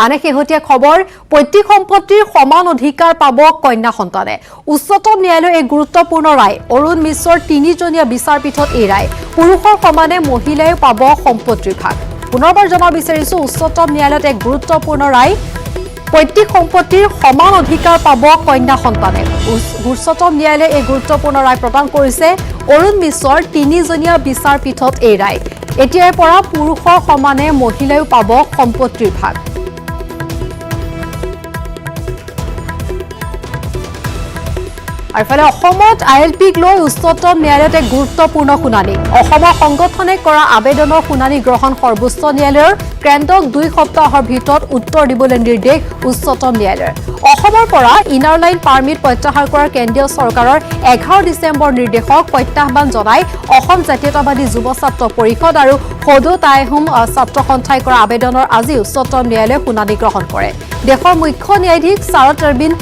আনে শেহতীয়া খবৰ পৈতৃক সম্পত্তিৰ সমান অধিকাৰ পাব কন্যা সন্তানে উচ্চতম ন্যায়ালয়ৰ এক গুৰুত্বপূৰ্ণ ৰায় অৰুণ মিশ্ৰৰ তিনিজনীয়া বিচাৰপীঠত এই ৰায় পুৰুষৰ সমানে মহিলাই পাব সম্পত্তিৰ ভাগ পুনৰবাৰ জনা বিচাৰিছো উচ্চতম ন্যায়ালয়ত এক গুৰুত্বপূৰ্ণ ৰায় পৈতৃক সম্পত্তিৰ সমান অধিকাৰ পাব কন্যা সন্তানে উচ্চতম ন্যায়ালয়ে এই গুৰুত্বপূৰ্ণ ৰায় প্ৰদান কৰিছে অৰুণ মিশ্ৰৰ তিনিজনীয়া বিচাৰপীঠত এই ৰায় এতিয়াৰ পৰা পুৰুষৰ সমানে মহিলাইও পাব সম্পত্তিৰ ভাগ আৰফালে অসমত আইএলপিক লৈ উচ্চতম ন্যায়ালয়ত এক গুৰুত্বপূৰ্ণ শুনানি অসমৰ সংগঠনে কৰা আবেদনৰ শুনানি গ্ৰহণ সৰ্বোচ্চ ন্যায়ালয়ৰ কেন্দ্ৰক 2 সপ্তাহৰ ভিতৰত উত্তৰ দিবলৈ নিৰ্দেশ উচ্চতম ন্যায়ালয়ৰ অসমৰ পৰা ইনাৰ লাইন পাৰ্মিট প্ৰত্যাহাৰ কৰাৰ কেন্দ্ৰীয় চৰকাৰৰ 11 ডিচেম্বৰ নিৰ্দেশক প্ৰত্যাহ্বান জনাই অসম জাতীয়তাবাদী যুৱ ছাত্ৰ পৰিষদ আৰু সদৌ তাইহোম ছাত্ৰ সন্থাই কৰা আবেদনৰ আজি উচ্চতম ন্যায়ালয়ে শুনানি গ্ৰহণ কৰে দেশৰ মুখ্য ন্যায়াধীশ শাৰদ অৰবিন্দ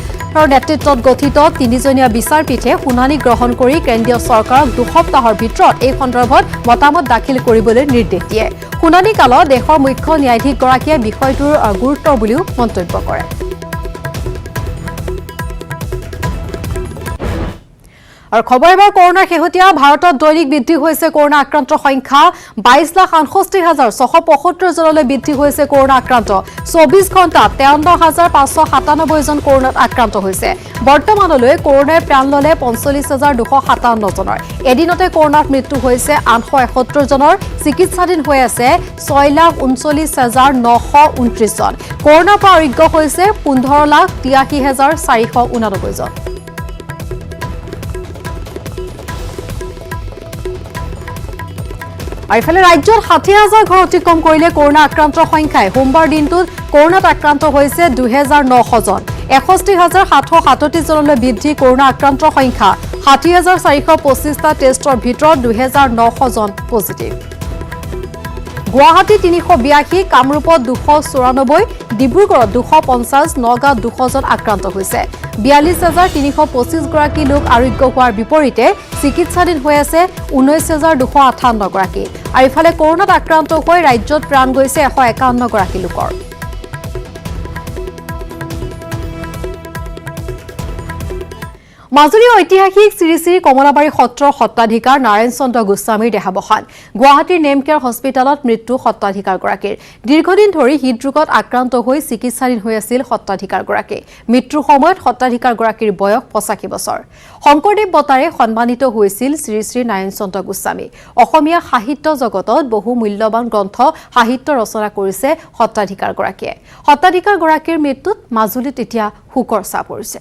নেতৃত্বত গঠিত তিনিজনীয়া বিচাৰপীঠে শুনানি গ্ৰহণ কৰি কেন্দ্ৰীয় চৰকাৰক 2 সপ্তাহৰ ভিতৰত এই সন্দৰ্ভত মতামত দাখিল কৰিবলৈ নিৰ্দেশ দিয়ে শুনানি কালত দেশৰ মুখ্য ন্যায়াধীশগৰাকীয়ে বিষয়টোৰ গুৰুত্ব বুলিও মন্তব্য কৰে আৰু খবৰ এবাৰ কৰোনাৰ শেহতীয়া ভাৰতত দৈনিক বৃদ্ধি হৈছে কৰোনা আক্ৰান্ত সংখ্যা 22,68,675 জনলৈ বৃদ্ধি হৈছে কৰোনা আক্ৰান্ত 24 ঘণ্টাত 53,597 জন কৰোনাত আক্ৰান্ত হৈছে বৰ্তমানলৈ কৰোনাৰ প্ৰাণ ললে 45,257 জনৰ এদিনতে কৰোনাত মৃত্যু হৈছে 871 জনৰ চিকিৎসাধীন হৈ আছে 6,39,929 জন কৰোনাৰ পৰা আৰোগ্য হৈছে 15,83,489 জন আইফালে ৰাজ্যত 60,000 ঘৰ অতিক্ৰম কৰিলে কৰোনা আক্ৰান্তৰ সংখ্যাই সোমবাৰ দিনটোত কৰোনাত আক্ৰান্ত হৈছে 2,900 জন 61,737 জনলৈ বৃদ্ধি কৰোনা আক্ৰান্তৰ সংখ্যা 60,425টা টেষ্টৰ ভিতৰত 2,900 জন পজিটিভ গুৱাহাটী 382 কামৰূপত 294 ডিব্ৰুগড়ত 250 নগাঁৱত 200 জন আক্ৰান্ত হৈছে 42,325 গৰাকী লোক আৰোগ্য হোৱাৰ বিপৰীতে চিকিৎসাধীন হৈ আছে 19,258 গৰাকী আৰু ইফালে কৰোনাত আক্ৰান্ত হৈ ৰাজ্যত প্ৰাণ গৈছে 151 গৰাকী লোকৰ মাজুলীৰ ঐতিহাসিক শ্ৰী শ্ৰী কমলাবাৰী সত্ৰৰ সত্ৰাধিকাৰ নাৰায়ণ চন্দ্ৰ গোস্বামীৰ দেহাৱসান গুৱাহাটীৰ নেমকেয়াৰ হস্পিটেলত মৃত্যু সত্ৰাধিকাৰগৰাকীৰ দীৰ্ঘদিন ধৰি হৃদৰোগত আক্ৰান্ত হৈ চিকিৎসাধীন হৈ আছিল সত্ৰাধিকাৰগৰাকী মৃত্যুৰ সময়ত সত্ৰাধিকাৰগৰাকীৰ বয়স 85 বছৰ শংকৰদেৱ বঁটাৰে সন্মানিত হৈছিল শ্ৰী শ্ৰী নাৰায়ণ চন্দ্ৰ গোস্বামী অসমীয়া সাহিত্য জগতত বহু মূল্যৱান গ্ৰন্থ সাহিত্য ৰচনা কৰিছে সত্ৰাধিকাৰগৰাকীয়ে সত্ৰাধিকাৰগৰাকীৰ মৃত্যুত মাজুলীত এতিয়া শোকৰ ছাঁ পৰিছে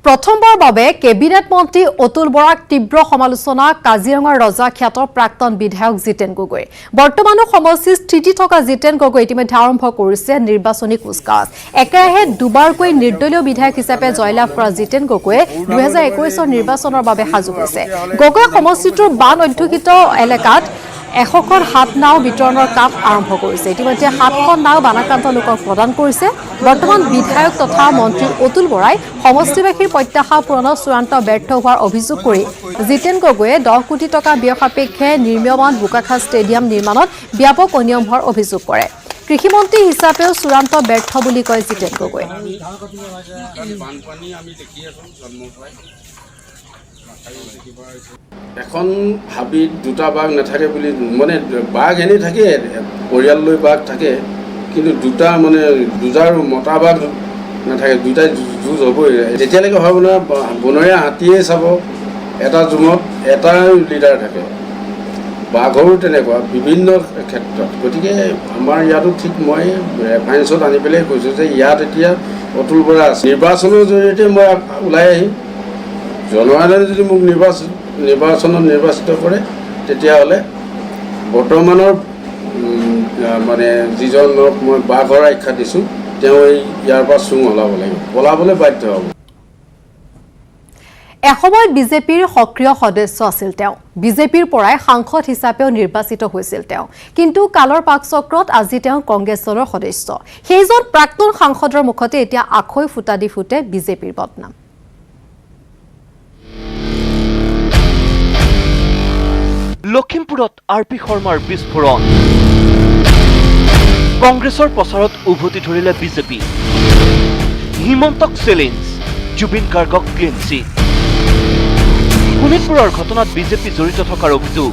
প্ৰথমবাৰ বাবে কেবিনেট মন্ত্ৰী অতুল বৰাক তীব্ৰ সমালোচনা কাজিৰঙাৰ ৰজা খ্যাত প্ৰাক্তন বিধায়ক জিতেন গগৈ বৰ্তমানো সমষ্টিৰ স্থিতি থকা জিতেন গগৈ ইতিমধ্যে আৰম্ভ কৰিছে নিৰ্বাচনী কুচকাৱাজ একেৰাহে দুবাৰকৈ নিৰ্দলীয় বিধায়ক হিচাপে জয়লাভ কৰা জিতেন গগৈয়ে 2021 নিৰ্বাচনৰ বাবে সাজু হৈছে গগৈ সমষ্টিটোৰ বান অধ্যুষিত এলেকাত 100খন হাত নাও বিতৰণৰ কাম আৰম্ভ কৰিছে ইতিমধ্যে 7খন নাও বানাক্ৰান্ত লোকক প্ৰদান কৰিছে বৰ্তমান বিধায়ক তথা মন্ত্ৰী অতুল বৰাই সমষ্টিবাসীৰ প্ৰত্যাশা পূৰণৰ চূড়ান্ত ব্যৰ্থ হোৱাৰ অভিযোগ কৰি জিতেন গগৈয়ে 10 কোটি টকা ব্যয় সাপেক্ষে নিৰ্মীয়মান বোকাখাত ষ্টেডিয়াম নিৰ্মাণত ব্যাপক অনিয়ম হোৱাৰ অভিযোগ কৰে কৃষিমন্ত্ৰী হিচাপেও চূড়ান্ত ব্যৰ্থ বুলি কয় জিতেন গগৈ এখন হাবিত দুটা বাঘ নাথাকে বুলি মানে বাঘ এনেই থাকে পৰিয়াল লৈ বাঘ থাকে কিন্তু দুটা মানে দুজাৰ মতা বাঘ নাথাকে দুটাই যুঁজ হ'বই যেতিয়ালৈকে হয় মানে বনৰীয়া হাতীয়ে চাব এটা জুমত এটা লিডাৰ থাকে বাঘৰো তেনেকুৱা বিভিন্ন ক্ষেত্ৰত গতিকে আমাৰ ইয়াতো ঠিক মই ৰেফাৰেঞ্চত আনি পেলাই কৈছোঁ যে ইয়াত এতিয়া অতুল বৰা আছে নিৰ্বাচনৰ জৰিয়তে মই ওলাই আহিম জনসাধাৰণে যদি মোক নিৰ্বাচনত নিৰ্বাচিত কৰে তেতিয়াহ'লে বৰ্তমানৰ মানে যিজনক মই বাঘৰ আখ্যা দিছোঁ তেওঁ ইয়াৰ পৰা চুং ওলাব লাগিব পলাবলৈ বাধ্য হ'ব এসময়ত বিজেপিৰ সক্ৰিয় সদস্য আছিল তেওঁ বিজেপিৰ পৰাই সাংসদ হিচাপেও নিৰ্বাচিত হৈছিল তেওঁ কিন্তু কালৰ পাকচক্ৰত আজি তেওঁ কংগ্ৰেছ দলৰ সদস্য সেইজন প্ৰাক্তন সাংসদৰ মুখতে এতিয়া আখৈ ফুটা দি ফুটে বিজেপিৰ বদনাম লখিমপুৰত আৰপি শৰ্মাৰ বিস্ফোৰণ কংগ্ৰেছৰ প্ৰচাৰত উভতি ধৰিলে বিজেপি হিমন্তক চেলেঞ্জ জুবিন গাৰ্গক ক্লিন চিট শোণিতপুৰৰ ঘটনাত বিজেপি জড়িত থকাৰ অভিযোগ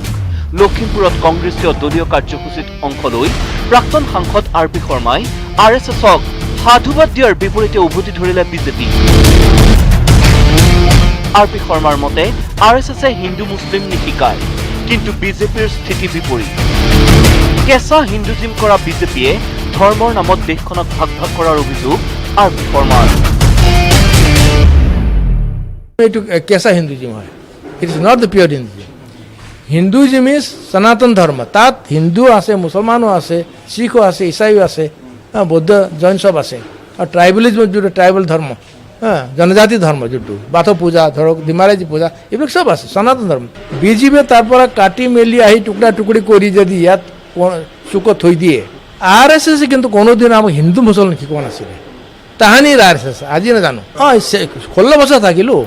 লখিমপুৰত কংগ্ৰেছীয় দলীয় কাৰ্যসূচীত অংশ লৈ প্ৰাক্তন সাংসদ আৰপি শৰ্মাই আৰএছএছক সাধুবাদ দিয়াৰ বিপৰীতে উভতি ধৰিলে বিজেপি আৰপি শৰ্মাৰ মতে আৰএছএছে হিন্দু মুছলিম নিশিকায় কিন্তু বিজেপিৰ স্থিতি বিপৰীত কেঁচা হিন্দুজিম কৰা বিজেপিয়ে ধৰ্মৰ নামত দেশখনক ভাগ ভাগ কৰাৰ অভিযোগ আৰপি শৰ্মাৰ এইটো কেঁচা হিন্দুজিম হয় it is not the pure Hinduism Hinduism is সনাতন ধৰ্ম তাত হিন্দু আছে মুছলমানো আছে শিখো আছে ইছাইও আছে বৌদ্ধ জৈন সব আছে আৰু ট্ৰাইবেলিজম যোনটো ট্ৰাইবেল ধৰ্ম জনজাতি ধৰ্ম যোনটো বাথৌ পূজা ধৰক ডিমাৰাজী পূজা এইবিলাক সব আছে সনাতন ধৰ্ম বিজেপিয়ে তাৰ পৰা কাটি মেলি আহি টুকুৰা টুকুৰি কৰি যদি ইয়াত চুকত থৈ দিয়ে আৰ এছ এছে কিন্তু কোনোদিন আমাক হিন্দু মুছলমান শিকোৱা নাছিলে তাহানিৰ আৰ এছ এছ আজি নাজানো 16 বছৰ থাকিলোঁ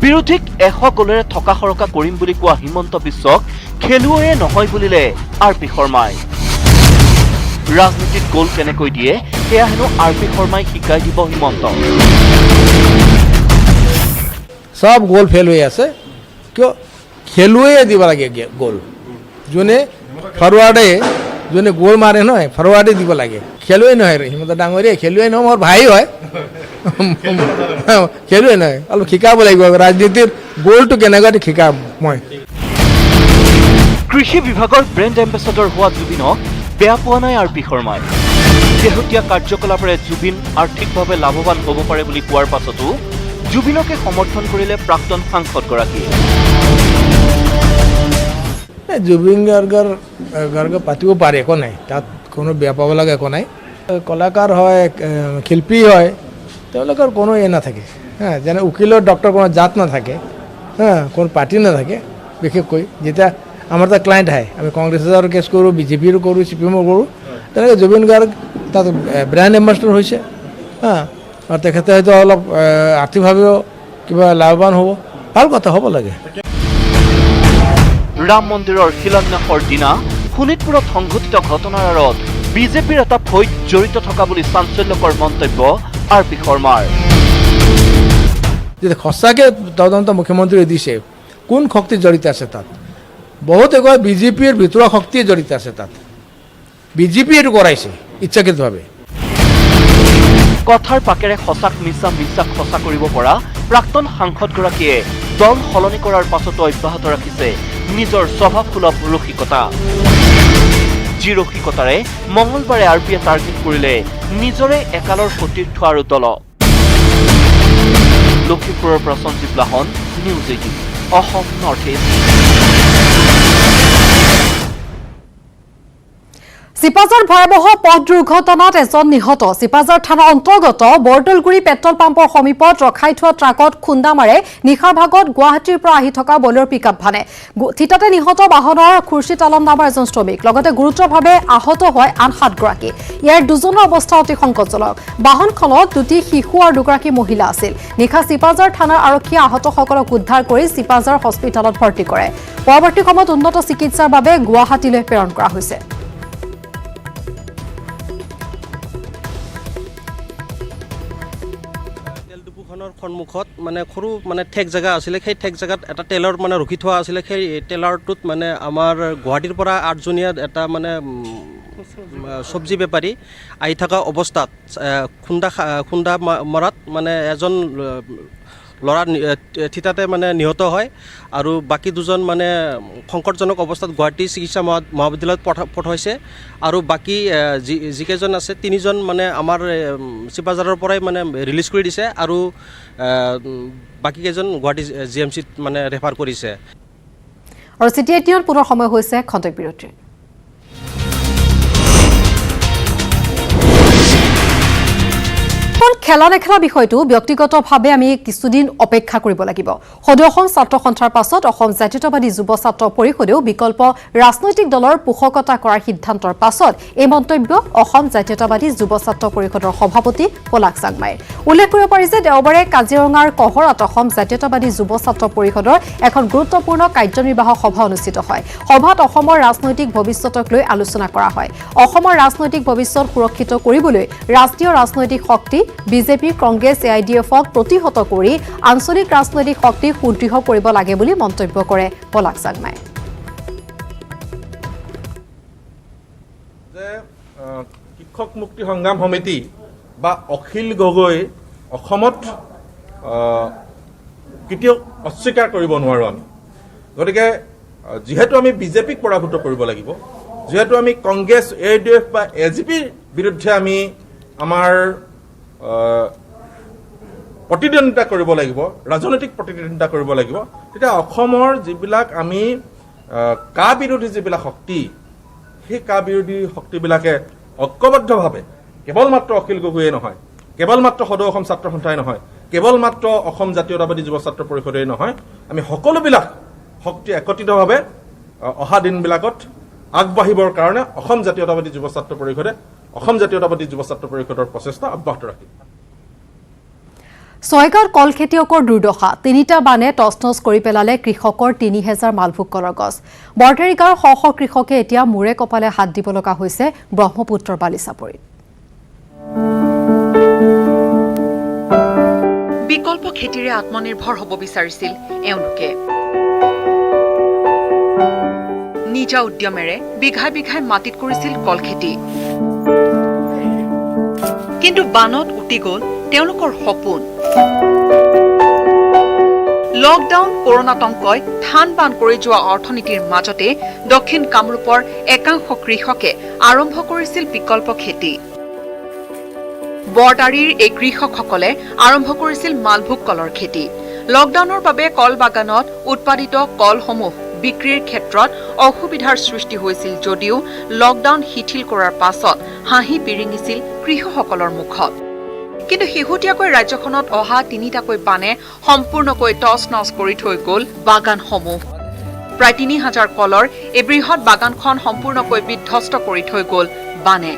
বিৰোধীক 100 গলেৰে থকা সৰকা কৰিম বুলি কোৱা হিমন্ত বিশ্বক খেলুৱৈয়ে নহয় বুলিলে আৰপি শৰ্মাই ৰাজনীতিত গোল কেনেকৈ দিয়ে সেয়া হেনো আৰপি শৰ্মাই শিকাই দিব হিমন্ত সব গোল ফেল হৈ আছে কিয় খেলুৱৈয়ে দিব লাগে গোল যোনে ফৰৱাৰ্ডে যোনে গোল মাৰে নহয় ফৰৱাৰ্ডে দিব লাগে খেলুৱৈ নহয় হিমন্ত ডাঙৰীয়া খেলুৱৈ নহয় মোৰ ভাই হয় খেলুৱৈ নহয় অলপ শিকাব লাগিব ৰাজনীতিৰ গোলটো কেনেকৈ শিকাম মই কৃষি বিভাগৰ ব্ৰেণ্ড এম্বেছাডৰ হোৱা জুবিনক বেয়া পোৱা নাই আৰপি শৰ্মাই শেহতীয়া কাৰ্যকলাপেৰে জুবিন আৰ্থিকভাৱে লাভৱান হ'ব পাৰে বুলি কোৱাৰ পাছতো জুবিনকে সমৰ্থন কৰিলে প্ৰাক্তন সাংসদগৰাকীয়ে জুবিন গাৰ্গৰ পাতিব পাৰে একো নাই তাত কোনো বেয়া পাব লগা একো নাই কলাকাৰ হয় শিল্পী হয় তেওঁলোকৰ কোনো নাথাকে যেনে উকিলৰ ডক্টৰ কোনো জাত নাথাকে কোনো পাৰ্টি নাথাকে বিশেষকৈ যেতিয়া আমাৰ তাত ক্লায়েণ্ট আহে আমি কংগ্ৰেছৰ কেছ কৰোঁ বিজেপিৰো কৰোঁ CPM-ৰ কৰোঁ তেনেকৈ জুবিন গাৰ্গ তাত ব্ৰেণ্ড এম্বেছাডৰ হৈছে আৰু তেখেতে হয়তো অলপ আৰ্থিকভাৱেও কিবা লাভৱান হ'ব ভাল কথা হ'ব লাগে ৰাম মন্দিৰৰ শিলান্যাসৰ দিনা শোণিতপুৰত সংঘটিত ঘটনাৰ আঁৰত বিজেপিৰ এটা ফৈদ জড়িত থকা বুলি চাঞ্চল্যকৰ মন্তব্য আৰপি শৰ্মাৰ যদি সঁচাকৈ তদন্ত মুখ্যমন্ত্ৰীয়ে দিছে কোন শক্তি জড়িত আছে তাত বহুতে কয় বিজেপিৰ ভিতৰুৱা শক্তিয়ে জড়িত আছে তাত বিজেপি এইটো কৰাইছে ইচ্ছাকৃতভাৱে কথাৰ পাকেৰে সঁচাক মিছা মিছাক সঁচা কৰিব পৰা প্ৰাক্তন সাংসদগৰাকীয়ে দল সলনি কৰাৰ পাছতো অব্যাহত ৰাখিছে নিজৰ স্বভাৱসুলভ ৰসিকতা যি ৰসিকতাৰে মঙলবাৰে আৰপিয়ে টাৰ্গেট কৰিলে নিজৰে একালৰ সতীৰ্থ আৰু দলক লখিমপুৰৰ পৰা Sanjeev Lahon news 18 Assam north east Sipajhar ভয়াবহ পথ দুৰ্ঘটনাত এজন নিহত চিপাঝাৰ থানা অন্তৰ্গত বৰদলগুৰি পেট্ৰল পাম্পৰ সমীপত ৰখাই থোৱা ট্ৰাকত খুন্দা মাৰে নিশাৰ ভাগত গুৱাহাটীৰ পৰা আহি থকা বলেৰ পিকআপ ভানে থিতাতে নিহত বাহনৰ খুৰশীদ আলম নামৰ এজন শ্ৰমিক লগতে গুৰুতৰভাৱে আহত হয় আন 7 গৰাকী ইয়াৰ দুজনৰ অৱস্থা অতি সংকটজনক বাহনখনত 2টি শিশু আৰু 2গৰাকী মহিলা আছিল নিশা চিপাঝাৰ থানাৰ আৰক্ষীয়ে আহতসকলক উদ্ধাৰ কৰি চিপাঝাৰ হস্পিটেলত ভৰ্তি কৰে পৰৱৰ্তী সময়ত উন্নত চিকিৎসাৰ বাবে গুৱাহাটীলৈ প্ৰেৰণ কৰা হৈছে সন্মুখত মানে সৰু মানে ঠেক জেগা আছিলে সেই ঠেক জেগাত এটা টেলাৰ মানে ৰখি থোৱা আছিলে সেই টেলাৰটোত মানে আমাৰ গুৱাহাটীৰ পৰা 8জনীয়া এটা মানে চব্জি বেপাৰী আহি থকা অৱস্থাত খুন্দা মৰাত মানে এজন ল'ৰা থিতাতে মানে নিহত হয় আৰু বাকী দুজন মানে সংকটজনক অৱস্থাত গুৱাহাটী চিকিৎসা মহাবিদ্যালয়ত পঠাইছে আৰু বাকী যিকেইজন আছে 3জন মানে আমাৰ চিপাঝাৰৰ পৰাই মানে ৰিলিজ কৰি দিছে আৰু বাকী কেইজন গুৱাহাটী GMCত মানে ৰেফাৰ কৰিছে আৰু চিটিএটিৰ পুনৰ সময় হৈছে খন্তেক বিৰতিৰ খেলা নেখেলা বিষয়টো ব্যক্তিগতভাৱে আমি কিছুদিন অপেক্ষা কৰিব লাগিব। সদৌ ছাত্ৰ সন্থাৰ পাছত অসম জাতীয়তাবাদী যুৱ ছাত্ৰ পৰিষদেও বিকল্প ৰাজনৈতিক দলৰ পোষকতা কৰাৰ সিদ্ধান্তৰ পাছত এই মন্তব্য অসম জাতীয়তাবাদী যুৱ ছাত্ৰ পৰিষদৰ সভাপতি পলাশ চাংমাই। উল্লেখ কৰিব পাৰি যে দেওবাৰে কাজিৰঙাৰ কহৰাত অসম জাতীয়তাবাদী যুৱ ছাত্ৰ পৰিষদৰ এখন গুৰুত্বপূৰ্ণ কাৰ্যনিৰ্বাহক সভা অনুষ্ঠিত হয়। সভাত অসমৰ ৰাজনৈতিক ভৱিষ্যতক লৈ আলোচনা কৰা হয়। অসমৰ ৰাজনৈতিক ভৱিষ্যত সুৰক্ষিত কৰিবলৈ ৰাষ্ট্ৰীয় ৰাজনৈতিক শক্তি বিজেপি, কংগ্ৰেছ, AIDF-ক প্ৰতিহত কৰি আঞ্চলিক ৰাজনৈতিক শক্তি সুদৃঢ় কৰিব লাগে বুলি মন্তব্য কৰে পলাশ চাংমাই। শিক্ষক মুক্তি সংগ্ৰাম সমিতি বা অখিল গগৈ অসমত কেতিয়াও অস্বীকাৰ কৰিব নোৱাৰোঁ আমি। গতিকে যিহেতু আমি বিজেপিক পৰাভূত কৰিব লাগিব, যিহেতু আমি কংগ্ৰেছ, AIDF বা AGPৰ বিৰুদ্ধে আমি আমাৰ প্ৰতিদ্বন্দ্বিতা কৰিব লাগিব, ৰাজনৈতিক প্ৰতিদ্বন্দ্বিতা কৰিব লাগিব, তেতিয়া অসমৰ যিবিলাক আমি কা বিৰোধী যিবিলাক শক্তি, সেই কা বিৰোধী শক্তিবিলাকে ঐক্যবদ্ধভাৱে কেৱল মাত্ৰ অখিল গগৈয়ে নহয়, কেৱল মাত্ৰ সদৌ অসম ছাত্ৰ সন্থাই নহয়, কেৱল মাত্ৰ অসম জাতীয়তাবাদী যুৱ ছাত্ৰ পৰিষদেই নহয়, আমি সকলোবিলাক শক্তি একত্ৰিতভাৱে অহা দিনবিলাকত আগবাঢ়িবৰ কাৰণে অসম জাতীয়তাবাদী যুৱ ছাত্ৰ পৰিষদে অসম জাতীয়তাবাদী যুৱ ছাত্ৰ পৰিষদৰ প্ৰচেষ্টা অব্যাহত ৰাখিব। ছয়গাঁৱত কল খেতিয়কৰ দুৰ্দশা, 3টা বানে তছনছ কৰি পেলালে কৃষকৰ 3000 মালভোগ কলৰ গছ। বৰতাৰী গাঁৱৰ শ শ কৃষকে এতিয়া মূৰে কপালে হাত দিব লগা হৈছে ব্ৰহ্মপুত্ৰৰ বালিচাপৰিত। বিকল্প খেতিৰে আত্মনিৰ্ভৰ হ'ব বিচাৰিছিল এওঁলোকে। নিজা উদ্যমেৰে বিঘাই বিঘাই মাটিত কৰিছিল কল খেতি, কিন্তু বানত উটি গ'ল তেওঁলোকৰ সপোন। লকডাউন, কৰোণাতংকই থান বান কৰি যোৱা অৰ্থনীতিৰ মাজতে দক্ষিণ কামৰূপৰ একাংশ কৃষকে আৰম্ভ কৰিছিল বিকল্প খেতি। বৰতাৰীৰ এই কৃষকসকলে আৰম্ভ কৰিছিল মালভোগ কলৰ খেতি। লকডাউনৰ বাবে কল বাগানত উৎপাদিত কলসমূহ বিক্ৰীৰ ক্ষেত্ৰত অসুবিধাৰ সৃষ্টি হৈছিল যদিও লকডাউন শিথিল কৰাৰ পাছত হাঁহি বিৰিঙিছিল কৃষকসকলৰ মুখত। কিন্তু শেহতীয়াকৈ ৰাজ্যখনত অহা 3টাকৈ বানে সম্পূৰ্ণকৈ টচ নচ কৰি থৈ গ'ল বাগানসমূহ। প্ৰায় 3000 কলৰ এই বৃহৎ বাগানখন সম্পূৰ্ণকৈ বিধ্বস্ত কৰি থৈ গ'ল বানে।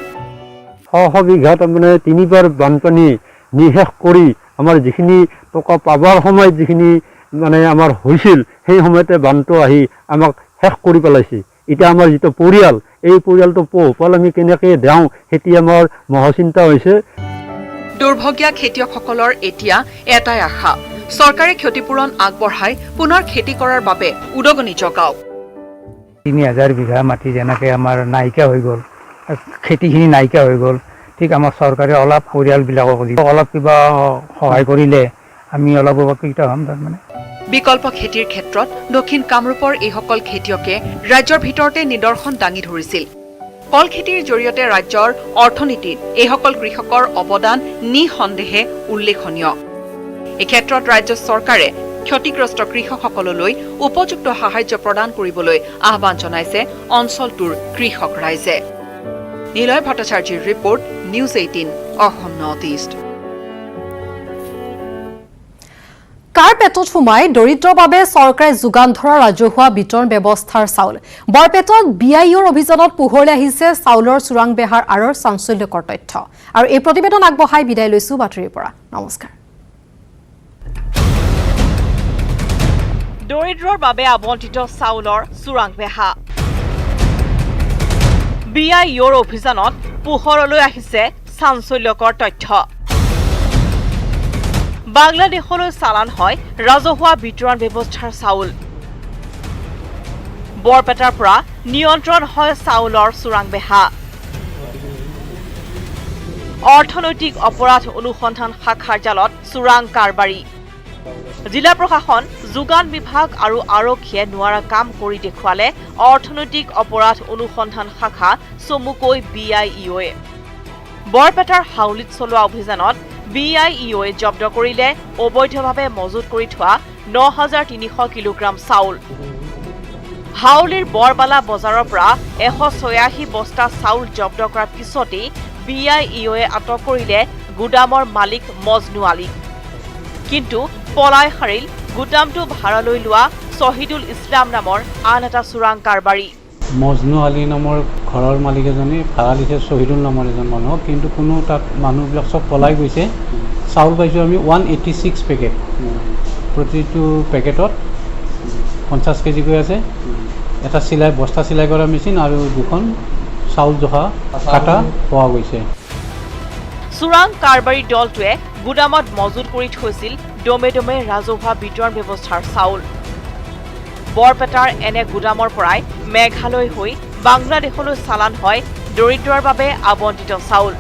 শ বিঘা তাৰমানে 3বাৰ বানপানী নিশেষ কৰি আমাৰ যিখিনি টকা পাবৰ সময়ত যিখিনি মানে আমাৰ হৈছিল, সেই সময়তে বানটো আহি আমাক শেষ কৰি পেলাইছে। এতিয়া আমাৰ যিটো পৰিয়াল, এই পৰিয়ালটো পোহপাল আমি কেনেকৈ দিওঁ সেইটো আমাৰ মহাচিন্তা হৈছে। দুৰ্ভগীয়া খেতিয়কসকলৰ এতিয়া এটাই আশা, চৰকাৰে ক্ষতিপূৰণ আগবঢ়াই পুনৰ খেতি কৰাৰ বাবে উদগনি যোগাওক। 3000 বিঘা মাটি যেনেকৈ আমাৰ নাইকিয়া হৈ গ'ল, খেতিখিনি নাইকিয়া হৈ গ'ল, ঠিক আমাৰ চৰকাৰে অলপ পৰিয়ালবিলাকক অলপ কিবা সহায় কৰিলে আমি অলপ উপকৃত হ'ম। তাৰমানে বিকল্প খেতিৰ ক্ষেত্ৰত দক্ষিণ কামৰূপৰ এইসকল খেতিয়কে ৰাজ্যৰ ভিতৰতে নিদৰ্শন দাঙি ধৰিছিল। কল খেতিৰ জৰিয়তে ৰাজ্যৰ অৰ্থনীতিত এইসকল কৃষকৰ অৱদান নিঃসন্দেহে উল্লেখনীয়। এই ক্ষেত্ৰত ৰাজ্য চৰকাৰে ক্ষতিগ্ৰস্ত কৃষকসকললৈ উপযুক্ত সাহায্য প্ৰদান কৰিবলৈ আহ্বান জনাইছে অঞ্চলটোৰ কৃষক ৰাইজে। নিলয় ভট্টাচাৰ্যৰ report, news 18 Assam north east. কাৰ পেটত সোমাই দৰিদ্ৰৰ বাবে চৰকাৰে যোগান ধৰা ৰাজহুৱা বিতৰণ ব্যৱস্থাৰ চাউল। বৰপেটত BIOৰ অভিযানত পোহৰলৈ আহিছে চাউলৰ চোৰাং বেহাৰ আঁৰৰ চাঞ্চল্যকৰ তথ্য। আৰু এই প্ৰতিবেদন আগবঢ়াই বিদায় লৈছো বাতৰিৰ পৰা। নমস্কাৰ। দৰিদ্ৰৰ বাবে আবণ্টিত চাউলৰ চোৰাং বেহা। BIOৰ অভিযানত পোহৰলৈ আহিছে চাঞ্চল্যকৰ তথ্য। বাংলাদেশলৈ চালান হয় ৰাজহুৱা বিতৰণ ব্যৱস্থাৰ চাউল। বৰপেটাৰ পৰা নিয়ন্ত্ৰণ হয় চাউলৰ চোৰাং বেহা। অৰ্থনৈতিক অপৰাধ অনুসন্ধান শাখাৰ জালত চোৰাং কাৰবাৰী। জিলা প্ৰশাসন, যোগান বিভাগ আৰু আৰক্ষীয়ে নোৱাৰা কাম কৰি দেখুৱালে অৰ্থনৈতিক অপৰাধ অনুসন্ধান শাখা চমুকৈ BIOয়ে। বৰপেটাৰ হাউলিত চলোৱা অভিযানত BIOয়ে জব্দ কৰিলে অবৈধভাৱে মজুত কৰি থোৱা 9300 কিলোগ্ৰাম চাউল। হাউলিৰ বৰবালা বজাৰৰ পৰা 186 বস্তা চাউল জব্দ কৰাৰ পিছতেই BIOয়ে আটক কৰিলে গুদামৰ মালিক মজনু আলী। কিন্তু পলাই সাৰিল গুদামটো ভাড়ালৈ লোৱা শ্বহীদুল ইছলাম নামৰ আন এটা চোৰাং কাৰবাৰী। মজনু আলী নামৰ ঘৰৰ মালিক এজনে ভাড়া দিছে শ্বহীদুল নামৰ এজন মানুহক, কিন্তু কোনো তাত মানুহবিলাক চব পলাই গৈছে। চাউল পাইছোঁ আমি 186 পেকেট, প্ৰতিটো পেকেটত 50 কেজিকৈ আছে। এটা বস্তা চিলাই কৰা মেচিন আৰু দুখন চাউল জহা কাটা পোৱা গৈছে। চোৰাং কাৰবাৰী দলটোৱে গুদামত মজুত কৰি থৈছিল দমে দমে ৰাজহুৱা বিতৰণ ব্যৱস্থাৰ চাউল। বৰপেটাৰ এনে গুদামৰ পৰাই মেঘালয় হৈ বাংলাদেশলৈ চালান হয় দৰিদ্ৰৰ বাবে আবণ্টিত চাউল।